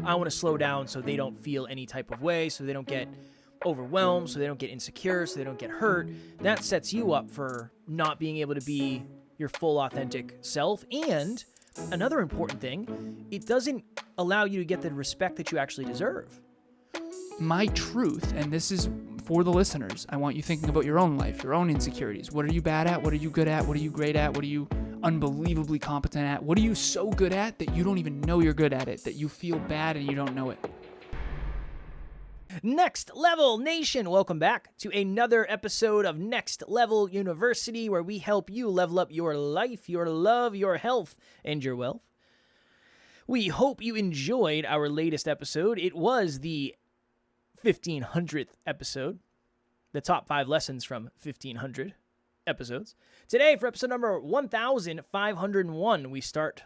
I want to slow down so they don't feel any type of way, so they don't get overwhelmed, so they don't get insecure, so they don't get hurt. That sets you up for not being able to be your full authentic self. And another important thing, it doesn't allow you to get the respect that you actually deserve. My truth, and this is for the listeners, I want you thinking about your own life, your own insecurities. What are you bad at? What are you good at? What are you great at? What are you unbelievably competent at? What are you so good at that you don't even know you're good at it, that you feel bad and you don't know it? Next Level Nation, welcome back to another episode of Next Level University, where we help you level up your life, your love, your health, and your wealth. We hope you enjoyed our latest episode. It was the 1500th episode, the top 5 lessons from 1500 episodes. Today, for episode number 1501, we start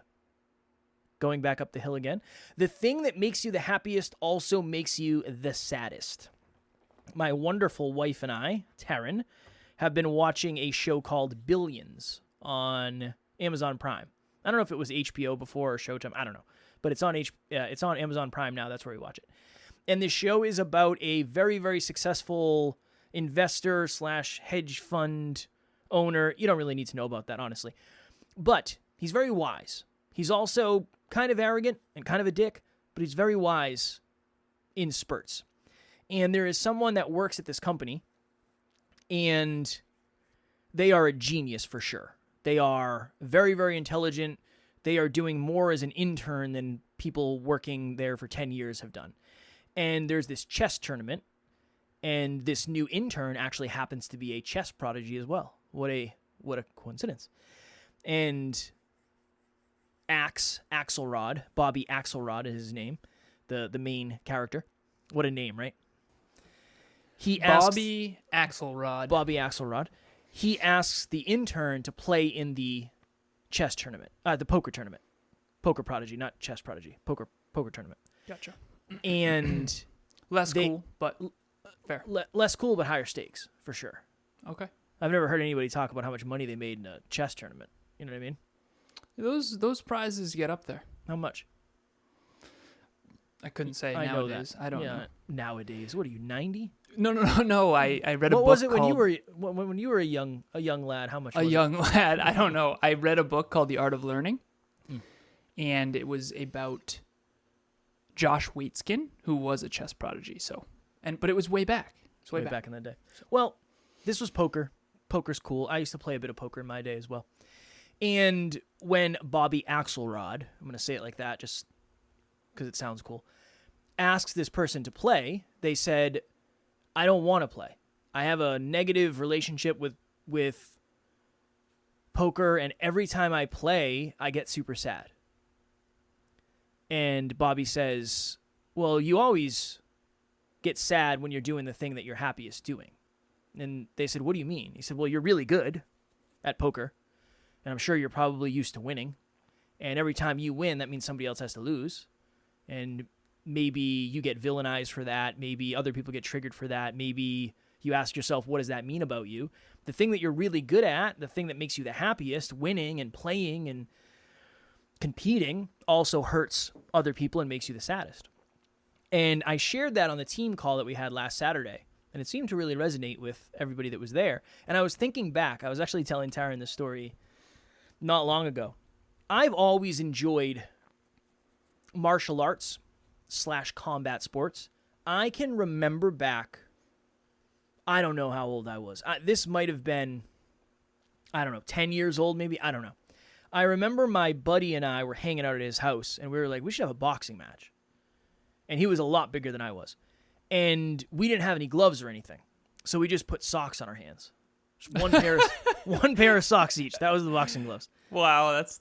going back up the hill again. The thing that makes you the happiest also makes you the saddest. My wonderful wife and I, Taryn, have been watching a show called Billions on Prime. I don't know if it was HBO before or Showtime. I don't know. But it's on Amazon Prime now. That's where we watch it. And this show is about a very, very successful investor / hedge fund owner. You don't really need to know about that, honestly. But he's very wise. He's also kind of arrogant and kind of a dick, but he's very wise in spurts. And there is someone that works at this company, and they are a genius for sure. They are very, very intelligent. They are doing more as an intern than people working there for 10 years have done. And there's this chess tournament, and this new intern actually happens to be a chess prodigy as well. What a coincidence. And Axelrod, Bobby Axelrod is his name, the main character. What a name, right? Bobby Axelrod. He asks the intern to play in the chess tournament, the poker tournament. Poker prodigy, not chess prodigy. Poker tournament. Gotcha. And less cool, but fair. Less cool, but higher stakes, for sure. Okay. I've never heard anybody talk about how much money they made in a chess tournament. You know what I mean? Those prizes get up there. How much? I couldn't say I nowadays. Know that. I don't know. Nowadays, what are you, 90? No. I read a book. What was it when called, you were a young lad? How much? A young lad. I don't know. I read a book called The Art of Learning, and it was about Josh Waitzkin, who was a chess prodigy. But it was way back. It's way back in the day. Well, this was poker. Poker's cool. I used to play a bit of poker in my day as well. And when Bobby Axelrod, I'm going to say it like that just because it sounds cool, asks this person to play, they said, I don't want to play. I have a negative relationship with poker, and every time I play, I get super sad. And Bobby says, well, you always get sad when you're doing the thing that you're happiest doing. And they said, what do you mean? He said, well, you're really good at poker, and I'm sure you're probably used to winning. And every time you win, that means somebody else has to lose. And maybe you get villainized for that. Maybe other people get triggered for that. Maybe you ask yourself, what does that mean about you? The thing that you're really good at, the thing that makes you the happiest, winning and playing and competing, also hurts other people and makes you the saddest. And I shared that on the team call that we had last Saturday, and it seemed to really resonate with everybody that was there. And I was thinking back. I was actually telling Taryn this story not long ago. I've always enjoyed martial arts / combat sports. I can remember back, I don't know how old I was. This might have been, 10 years old maybe. I don't know. I remember my buddy and I were hanging out at his house, and we were like, we should have a boxing match. And he was a lot bigger than I was. And we didn't have any gloves or anything. So we just put socks on our hands. Just one pair of socks each. That was the boxing gloves. Wow, that's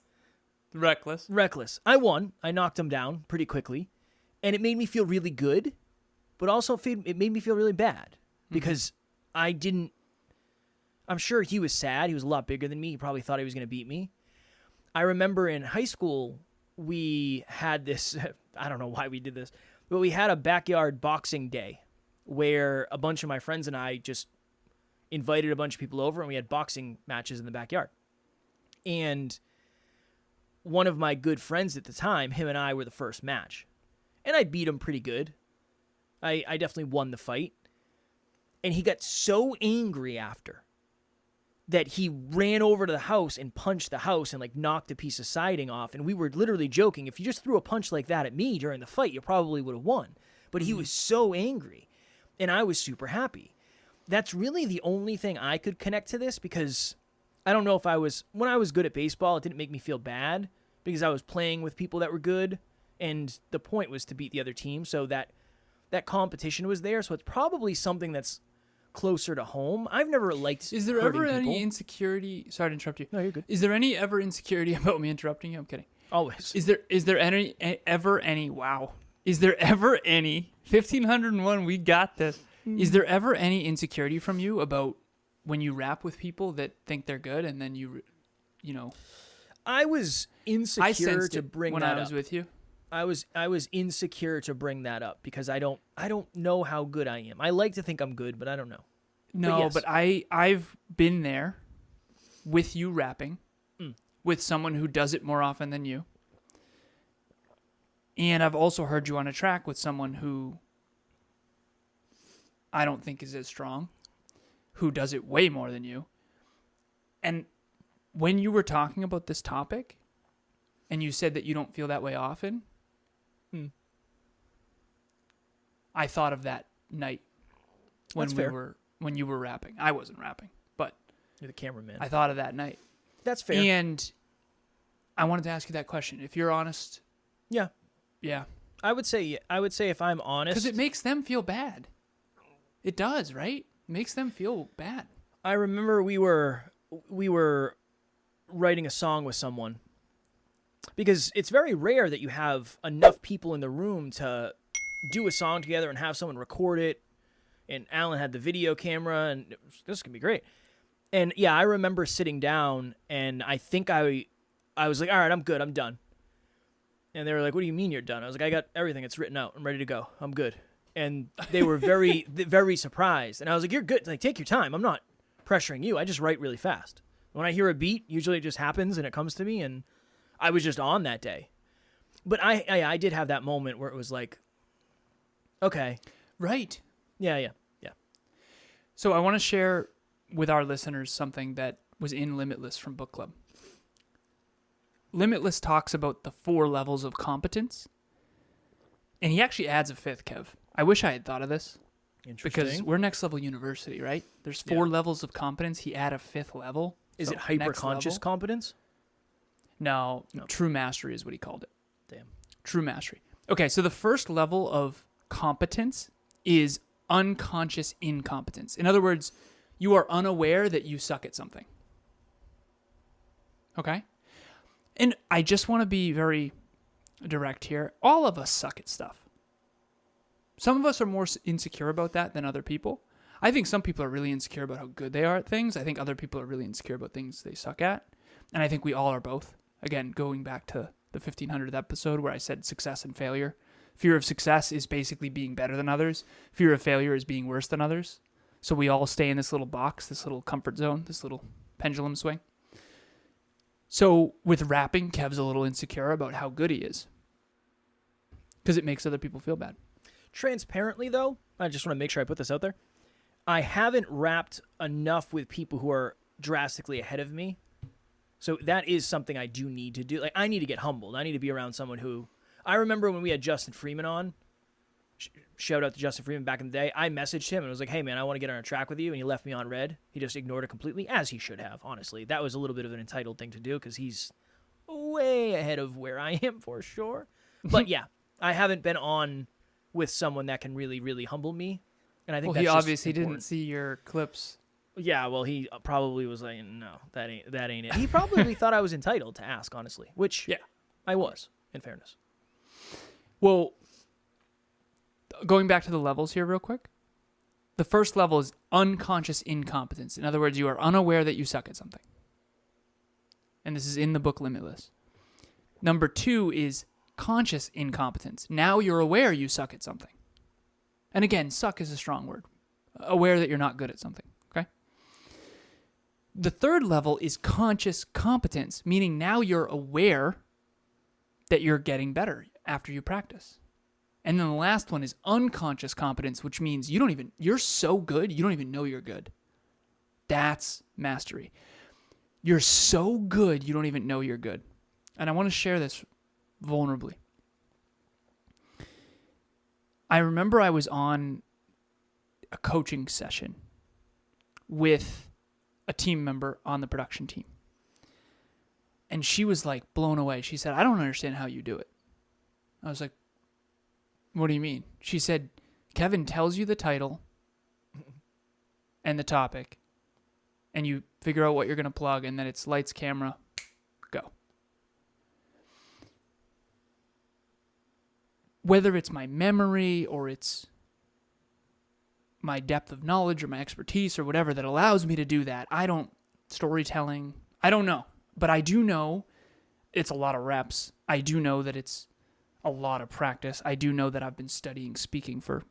reckless. I won. I knocked him down pretty quickly. And it made me feel really good, but also it made me feel really bad because I'm sure he was sad. He was a lot bigger than me. He probably thought he was going to beat me. I remember in high school, we had this, I don't know why we did this, but we had a backyard boxing day where a bunch of my friends and I just invited a bunch of people over and we had boxing matches in the backyard. And one of my good friends at the time, him and I were the first match. And I beat him pretty good. I definitely won the fight. And he got so angry after that he ran over to the house and punched the house and like knocked a piece of siding off. And we were literally joking, if you just threw a punch like that at me during the fight, you probably would have won. But he was so angry, and I was super happy. That's really the only thing I could connect to this, because I don't know if when I was good at baseball, it didn't make me feel bad because I was playing with people that were good, and the point was to beat the other team. So that competition was there. So it's probably something that's closer to home. I've never liked Is there hurting ever people. any insecurity? Sorry to interrupt you. No, you're good. Is there any ever insecurity about me interrupting you? I'm kidding. Always. Is there ever any? Wow. Is there ever any 1501? We got this. Is there ever any insecurity from you about when you rap with people that think they're good, and then you know? I was insecure to bring when that up. I was with you. I was insecure to bring that up because I don't know how good I am. I like to think I'm good, but I don't know. No, but I've been there with you rapping with someone who does it more often than you. And I've also heard you on a track with someone who I don't think is as strong, who does it way more than you. And when you were talking about this topic and you said that you don't feel that way often, I thought of that night when when you were rapping. I wasn't rapping, but You're the cameraman. I thought of that night. That's fair. And I wanted to ask you that question. If you're honest. Yeah. Yeah. I would say if I'm honest, Because it makes them feel bad. It does, right? It makes them feel bad. I remember we were writing a song with someone, because it's very rare that you have enough people in the room to do a song together and have someone record it. And Alan had the video camera, and this can be great. And yeah, I remember sitting down, and I think I was like, all right, I'm good, I'm done. And they were like, what do you mean you're done? I was like, I got everything, it's written out, I'm ready to go, I'm good. And they were very, very surprised. And I was like, you're good, like, take your time, I'm not pressuring you, I just write really fast. When I hear a beat, usually it just happens and it comes to me, and I was just on that day. But I did have that moment where it was like, okay. Right. Yeah. So I want to share with our listeners something that was in Limitless from Book Club. Limitless talks about the 4 levels of competence. And he actually adds a 5th, Kev. I wish I had thought of this. Because we're Next Level University, right? There's 4 levels of competence. He add a 5th level. Is it hyper-conscious competence? No, true mastery is what he called it. Damn. True mastery. Okay, so the first level of competence is unconscious incompetence. In other words, you are unaware that you suck at something. Okay? And I just want to be very direct here. All of us suck at stuff. Some of us are more insecure about that than other people. I think some people are really insecure about how good they are at things. I think other people are really insecure about things they suck at. And I think we all are both. Again, going back to the 1500th episode where I said success and failure. Fear of success is basically being better than others. Fear of failure is being worse than others. So we all stay in this little box, this little comfort zone, this little pendulum swing. So with rapping, Kev's a little insecure about how good he is. Because it makes other people feel bad. Transparently, though, I just want to make sure I put this out there. I haven't rapped enough with people who are drastically ahead of me. So that is something I do need to do. Like, I need to get humbled. I need to be around someone who... I remember when we had Justin Freeman on. Shout out to Justin Freeman back in the day. I messaged him and was like, hey, man, I want to get on a track with you. And he left me on red. He just ignored it completely, as he should have, honestly. That was a little bit of an entitled thing to do because he's way ahead of where I am for sure. But yeah, I haven't been on with someone that can really, really humble me. And I think he that's obviously just didn't see your clips. Yeah, well, he probably was like, no, that ain't it. He probably thought I was entitled to ask, honestly, which I was, in fairness. Well, going back to the levels here real quick. The first level is unconscious incompetence. In other words, you are unaware that you suck at something. And this is in the book Limitless. Number 2 is conscious incompetence. Now you're aware you suck at something. And again, suck is a strong word. Aware that you're not good at something. Okay? The third level is conscious competence, meaning now you're aware that you're getting better after you practice. And then the last one is unconscious competence, which means you're so good, you don't even know you're good. That's mastery. You're so good, you don't even know you're good. And I want to share this vulnerably. I remember I was on a coaching session with a team member on the production team. And she was like blown away. She said, I don't understand how you do it. I was like, what do you mean? She said, Kevin tells you the title and the topic, and you figure out what you're going to plug, and then it's lights, camera, go. Whether it's my memory or it's my depth of knowledge or my expertise or whatever that allows me to do that, storytelling, I don't know. But I do know it's a lot of reps. I do know that it's a lot of practice. I do know that I've been studying speaking for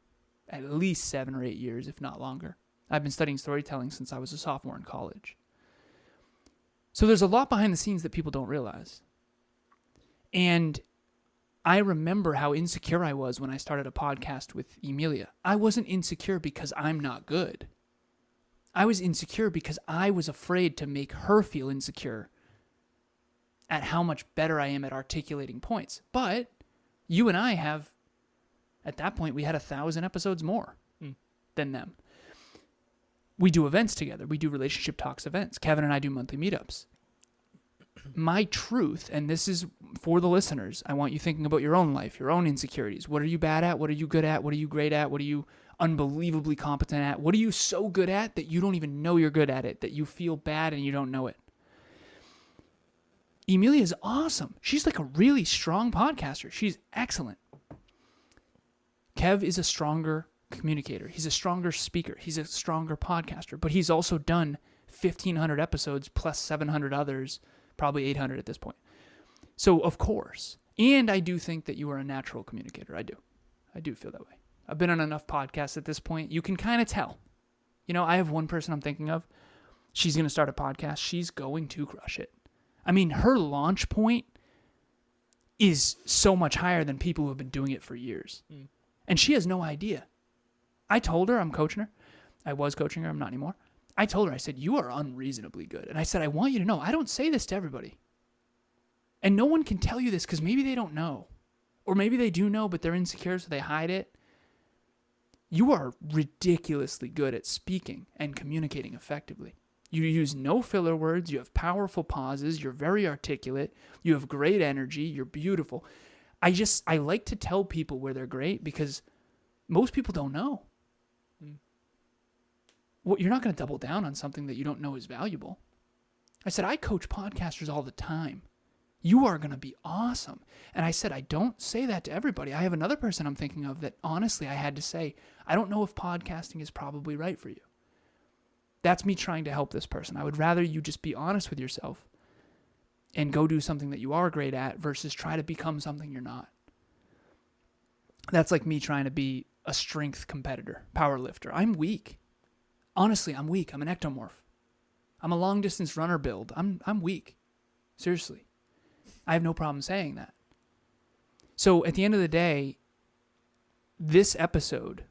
at least 7 or 8 years, if not longer. I've been studying storytelling since I was a sophomore in college. So there's a lot behind the scenes that people don't realize. And I remember how insecure I was when I started a podcast with Emilia. I wasn't insecure because I'm not good. I was insecure because I was afraid to make her feel insecure at how much better I am at articulating points. But you and I have, at that point, we had 1,000 episodes more than them. We do events together. We do relationship talks events. Kevin and I do monthly meetups. My truth, and this is for the listeners, I want you thinking about your own life, your own insecurities. What are you bad at? What are you good at? What are you great at? What are you unbelievably competent at? What are you so good at that you don't even know you're good at it, that you feel bad and you don't know it? Emilia is awesome. She's like a really strong podcaster. She's excellent. Kev is a stronger communicator. He's a stronger speaker. He's a stronger podcaster. But he's also done 1,500 episodes plus 700 others, probably 800 at this point. So, of course. And I do think that you are a natural communicator. I do. I do feel that way. I've been on enough podcasts at this point. You can kind of tell. You know, I have one person I'm thinking of. She's going to start a podcast. She's going to crush it. I mean, her launch point is so much higher than people who have been doing it for years. And she has no idea. I told her I'm coaching her. I was coaching her. I'm not anymore. I told her, I said, you are unreasonably good. And I said, I want you to know, I don't say this to everybody. And no one can tell you this because maybe they don't know. Or maybe they do know, but they're insecure, so they hide it. You are ridiculously good at speaking and communicating effectively. You use no filler words. You have powerful pauses. You're very articulate. You have great energy. You're beautiful. I like to tell people where they're great because most people don't know. Well, you're not going to double down on something that you don't know is valuable. I said, I coach podcasters all the time. You are going to be awesome. And I said, I don't say that to everybody. I have another person I'm thinking of that honestly I had to say, I don't know if podcasting is probably right for you. That's me trying to help this person. I would rather you just be honest with yourself and go do something that you are great at versus try to become something you're not. That's like me trying to be a strength competitor, power lifter. I'm weak. Honestly, I'm weak. I'm an ectomorph. I'm a long distance runner build. I'm weak. Seriously. I have no problem saying that. So at the end of the day, this episode,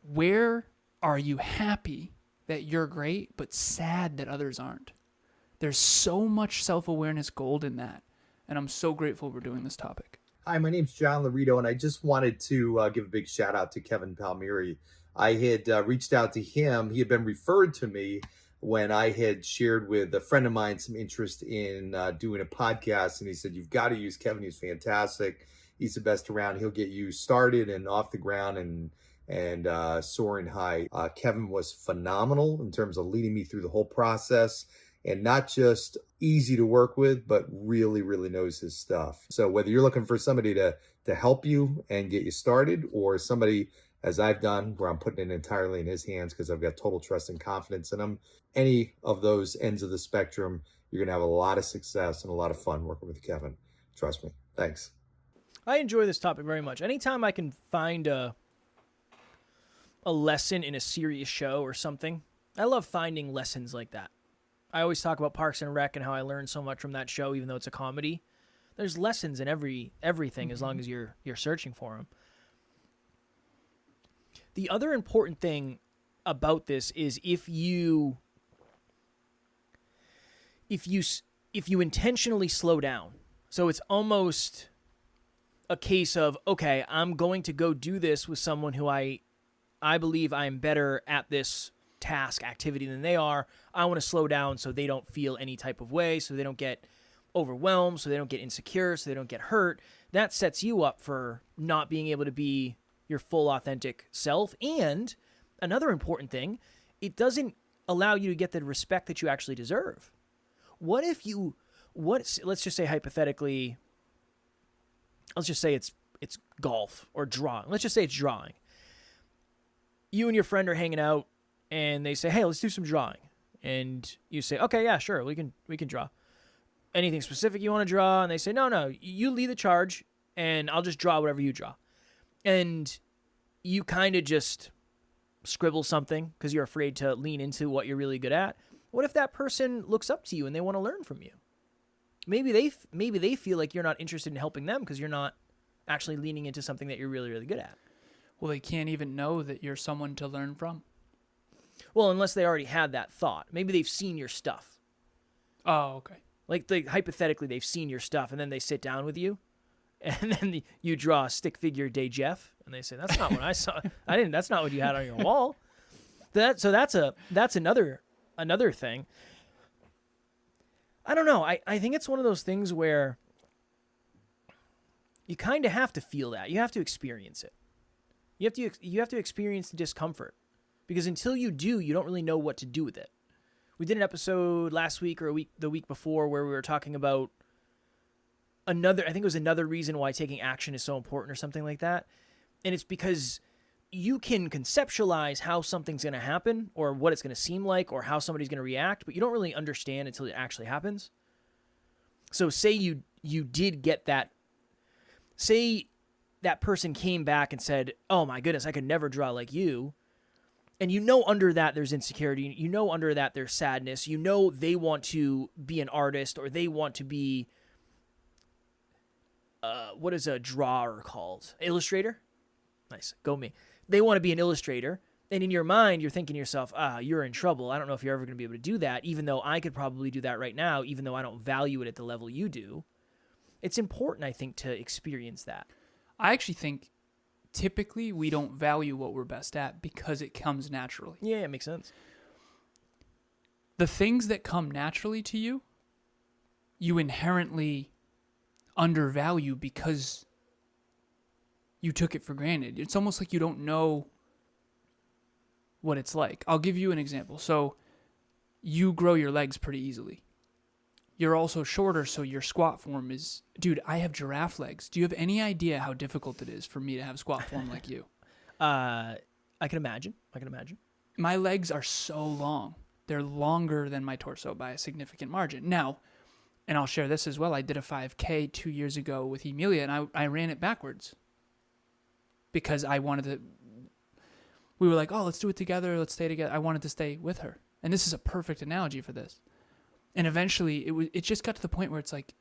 where are you happy that you're great, but sad that others aren't? There's so much self-awareness gold in that. And I'm so grateful we're doing this topic. Hi, my name's John Larito, and I just wanted to give a big shout out to Kevin Palmieri. I had reached out to him. He had been referred to me when I had shared with a friend of mine some interest in doing a podcast. And he said, you've got to use Kevin. He's fantastic. He's the best around. He'll get you started and off the ground and soaring high. Kevin was phenomenal in terms of leading me through the whole process, and not just easy to work with, but really, really knows his stuff. So whether you're looking for somebody to help you and get you started, or somebody, as I've done, where I'm putting it entirely in his hands because I've got total trust and confidence in him, any of those ends of the spectrum, you're going to have a lot of success and a lot of fun working with Kevin. Trust me. Thanks. I enjoy this topic very much. Anytime I can find a lesson in a serious show or something, I love finding lessons like that. I always talk about Parks and Rec and how I learned so much from that show, even though it's a comedy. There's lessons in everything as long as you're searching for them. The other important thing about this is if you intentionally slow down. So it's almost a case of, okay, I'm going to go do this with someone who I believe I am better at this task activity than they are. I want to slow down so they don't feel any type of way, so they don't get overwhelmed, so they don't get insecure, so they don't get hurt. That sets you up for not being able to be your full authentic self. And another important thing, it doesn't allow you to get the respect that you actually deserve. What if let's just say hypothetically, let's just say it's golf or drawing. Let's just say it's drawing. You and your friend are hanging out and they say, hey, let's do some drawing. And you say, okay, yeah, sure, we can draw. Anything specific you want to draw? And they say, no, you lead the charge and I'll just draw whatever you draw. And you kind of just scribble something because you're afraid to lean into what you're really good at. What if that person looks up to you and they want to learn from you? Maybe they feel like you're not interested in helping them because you're not actually leaning into something that you're really, really good at. Well, they can't even know that you're someone to learn from. Well, unless they already had that thought. Maybe they've seen your stuff. Oh, okay. Like hypothetically, they've seen your stuff, and then they sit down with you, and then you draw a stick figure day Jeff, and they say, "That's not what I saw. That's not what you had on your wall." That's another thing. I don't know. I think it's one of those things where you kind of have to feel that. You have to experience it. You have to experience the discomfort, because until you do, you don't really know what to do with it. We did an episode last week or the week before where we were talking about I think it was another reason why taking action is so important or something like that. And it's because you can conceptualize how something's going to happen or what it's going to seem like or how somebody's going to react, but you don't really understand until it actually happens. So say you did get that. Say that person came back and said, oh my goodness, I could never draw like you. And you know under that there's insecurity. You know under that there's sadness. You know they want to be an artist or they want to be, what is a drawer called? Illustrator? Nice. Go me. They want to be an illustrator. And in your mind, you're thinking to yourself, you're in trouble. I don't know if you're ever going to be able to do that, even though I could probably do that right now, even though I don't value it at the level you do. It's important, I think, to experience that. I actually think typically we don't value what we're best at because it comes naturally. Yeah, it makes sense. The things that come naturally to you, you inherently undervalue because you took it for granted. It's almost like you don't know what it's like. I'll give you an example. So you grow your legs pretty easily. You're also shorter, so your squat form is... Dude, I have giraffe legs. Do you have any idea how difficult it is for me to have squat form like you? I can imagine. My legs are so long. They're longer than my torso by a significant margin. Now, and I'll share this as well, I did a 5K 2 years ago with Emilia, and I ran it backwards because I wanted to... We were like, oh, let's do it together. Let's stay together. I wanted to stay with her. And this is a perfect analogy for this. And eventually, it just got to the point where it's like,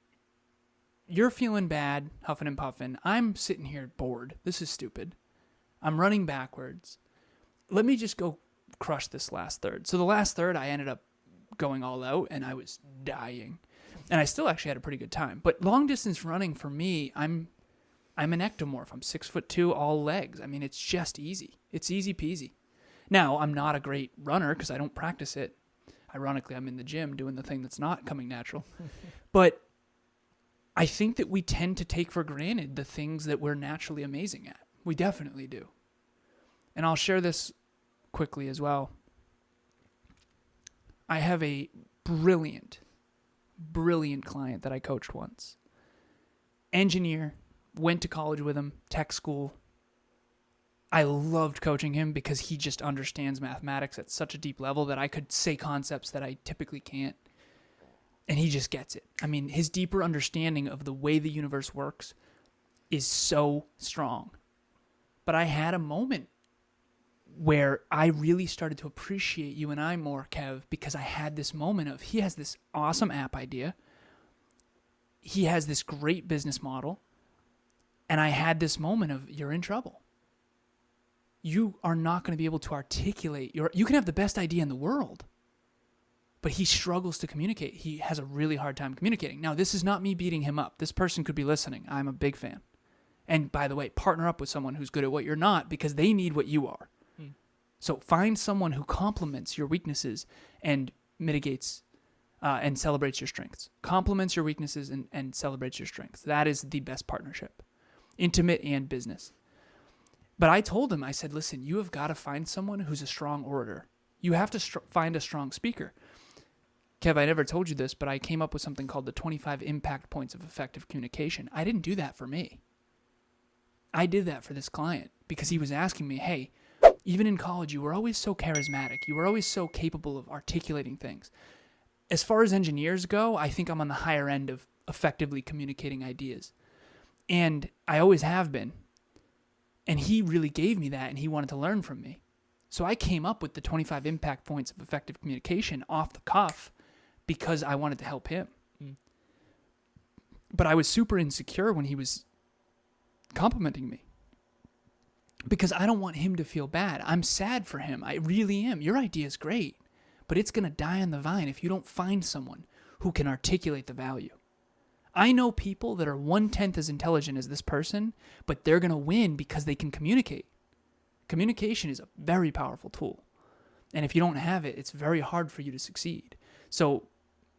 you're feeling bad, huffing and puffing. I'm sitting here bored. This is stupid. I'm running backwards. Let me just go crush this last third. So the last third, I ended up going all out, and I was dying. And I still actually had a pretty good time. But long distance running for me, I'm an ectomorph. I'm 6'2", all legs. I mean, it's just easy. It's easy peasy. Now, I'm not a great runner because I don't practice it. Ironically, I'm in the gym doing the thing that's not coming natural. But I think that we tend to take for granted the things that we're naturally amazing at. We definitely do. And I'll share this quickly as well. I have a brilliant client that I coached once. Engineer, went to college with him, tech school. I loved coaching him because he just understands mathematics at such a deep level that I could say concepts that I typically can't. And he just gets it. I mean, his deeper understanding of the way the universe works is so strong. But I had a moment where I really started to appreciate you and I more, Kev, because I had this moment of, he has this awesome app idea. He has this great business model. And I had this moment of, you're in trouble. you are not going to be able to articulate you can have the best idea in the world, but he struggles to communicate. He has a really hard time communicating. Now, this is not me beating him up. This person could be listening. I'm a big fan. And by the way, partner up with someone who's good at what you're not, because they need what you are. So find someone who complements your weaknesses and mitigates and celebrates your strengths. Complements your weaknesses and celebrates your strengths. That is the best partnership, intimate and business. But I told him, I said, listen, you have got to find someone who's a strong orator. You have to find a strong speaker. Kev, I never told you this, but I came up with something called the 25 impact points of effective communication. I didn't do that for me. I did that for this client because he was asking me, hey, even in college, you were always so charismatic. You were always so capable of articulating things. As far as engineers go, I think I'm on the higher end of effectively communicating ideas. And I always have been. And he really gave me that, and he wanted to learn from me. So I came up with the 25 impact points of effective communication off the cuff because I wanted to help him. But I was super insecure when he was complimenting me, because I don't want him to feel bad. I'm sad for him. I really am. Your idea is great, but it's going to die on the vine if you don't find someone who can articulate the value. I know people that are 1/10 as intelligent as this person, but they're going to win because they can communicate. Communication is a very powerful tool. And if you don't have it, it's very hard for you to succeed. So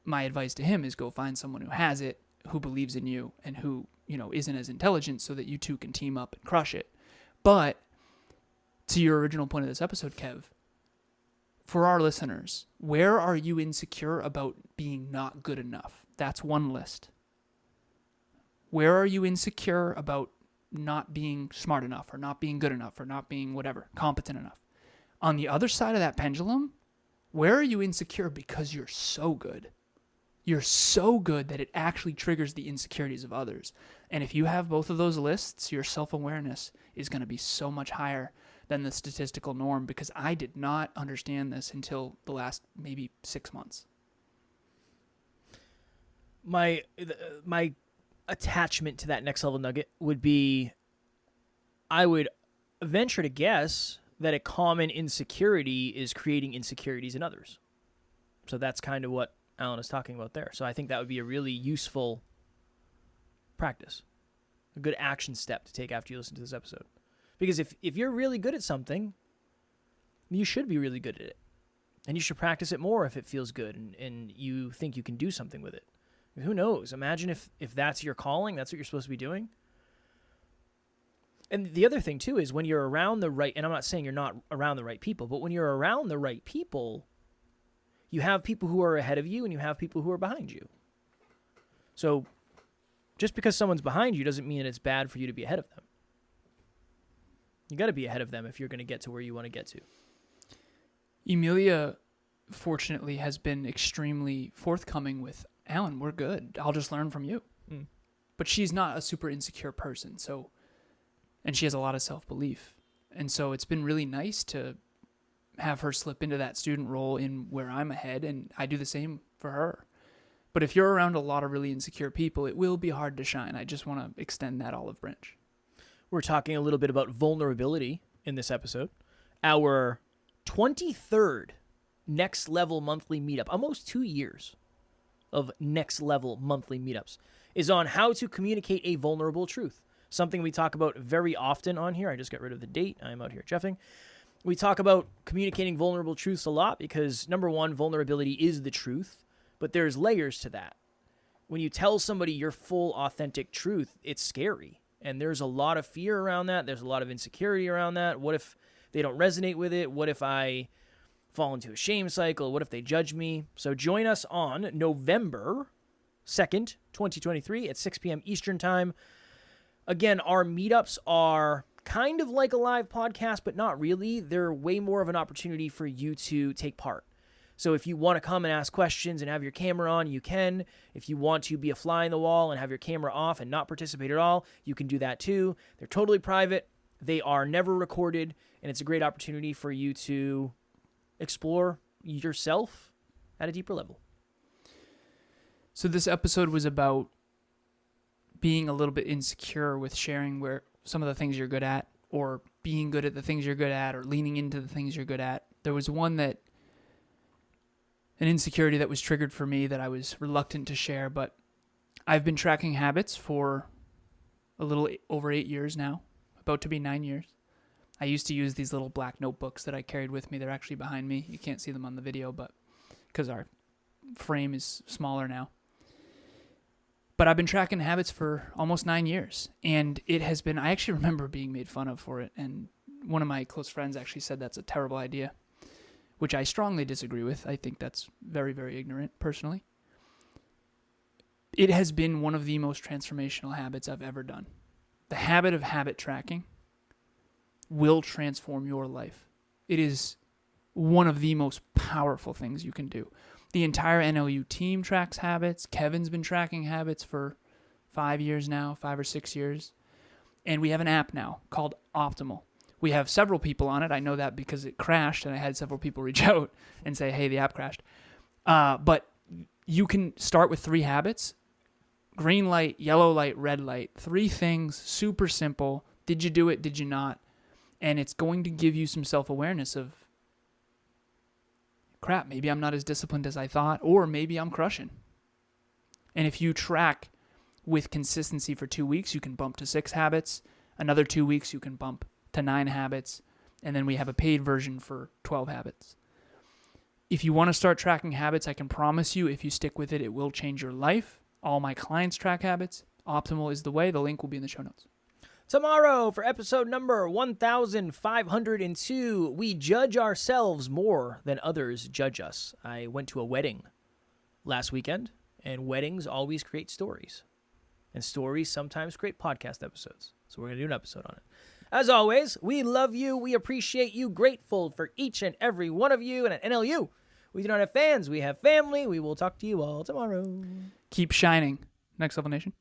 my advice to him is go find someone who has it, who believes in you, and who, isn't as intelligent, so that you two can team up and crush it. But to your original point of this episode, Kev, for our listeners, where are you insecure about being not good enough? That's one list. Where are you insecure about not being smart enough, or not being good enough, or not being whatever, competent enough? On the other side of that pendulum, where are you insecure because you're so good? You're so good that it actually triggers the insecurities of others. And if you have both of those lists, your self-awareness is going to be so much higher than the statistical norm, because I did not understand this until the last maybe 6 months. My attachment to that next level nugget would be, I would venture to guess that a common insecurity is creating insecurities in others. So that's kind of what Alan is talking about there. So I think that would be a really useful practice, a good action step to take after you listen to this episode. Because if you're really good at something, you should be really good at it. And you should practice it more if it feels good and you think you can do something with it. I mean, who knows? Imagine if that's your calling, that's what you're supposed to be doing. And the other thing, too, is when you're around the right, and I'm not saying you're not around the right people, but when you're around the right people, you have people who are ahead of you and you have people who are behind you. So just because someone's behind you doesn't mean it's bad for you to be ahead of them. You got to be ahead of them if you're going to get to where you want to get to. Emilia, fortunately, has been extremely forthcoming with, Alan, we're good. I'll just learn from you. But she's not a super insecure person, and she has a lot of self-belief. And so it's been really nice to have her slip into that student role in where I'm ahead, and I do the same for her. But if you're around a lot of really insecure people, it will be hard to shine. I just want to extend that olive branch. We're talking a little bit about vulnerability in this episode. Our 23rd Next Level monthly meetup, almost 2 years of Next Level monthly meetups, is on how to communicate a vulnerable truth. Something we talk about very often on here. I just got rid of the date. I'm out here jeffing. We talk about communicating vulnerable truths a lot because, number one, vulnerability is the truth, but there's layers to that. When you tell somebody your full, authentic truth, it's scary. And there's a lot of fear around that. There's a lot of insecurity around that. What if they don't resonate with it? What if I fall into a shame cycle? What if they judge me? So join us on November 2nd, 2023 at 6 p.m. Eastern Time. Again, our meetups are kind of like a live podcast, but not really. They're way more of an opportunity for you to take part. So if you want to come and ask questions and have your camera on, you can. If you want to be a fly in the wall and have your camera off and not participate at all, you can do that too. They're totally private. They are never recorded, and it's a great opportunity for you to explore yourself at a deeper level. So this episode was about being a little bit insecure with sharing where some of the things you're good at, or being good at the things you're good at or leaning into the things you're good at. There was an insecurity that was triggered for me that I was reluctant to share, but I've been tracking habits for a little over 8 years now, about to be 9 years. I used to use these little black notebooks that I carried with me. They're actually behind me. You can't see them on the video, but because our frame is smaller now. But I've been tracking habits for almost 9 years, and it has been, I actually remember being made fun of for it, and one of my close friends actually said that's a terrible idea, which I strongly disagree with. I think that's very, very ignorant, personally. It has been one of the most transformational habits I've ever done. The habit of habit tracking will transform your life. It is one of the most powerful things you can do. The entire NLU team tracks habits. Kevin's been tracking habits for 5 years now, 5 or 6 years. And we have an app now called Optimal. We have several people on it. I know that because it crashed, and I had several people reach out and say, hey, the app crashed. But you can start with 3 habits. Green light, yellow light, red light. 3 things, super simple. Did you do it? Did you not? And it's going to give you some self-awareness of, crap, maybe I'm not as disciplined as I thought, or maybe I'm crushing. And if you track with consistency for 2 weeks, you can bump to 6 habits. Another 2 weeks, you can bump to 9 habits. And then we have a paid version for 12 habits. If you want to start tracking habits, I can promise you, if you stick with it, it will change your life. All my clients track habits. Optimal is the way. The link will be in the show notes. Tomorrow, for episode number 1502, we judge ourselves more than others judge us. I went to a wedding last weekend, and weddings always create stories. And stories sometimes create podcast episodes. So we're going to do an episode on it. As always, we love you. We appreciate you. Grateful for each and every one of you. And at NLU, we do not have fans. We have family. We will talk to you all tomorrow. Keep shining. Next Level Nation.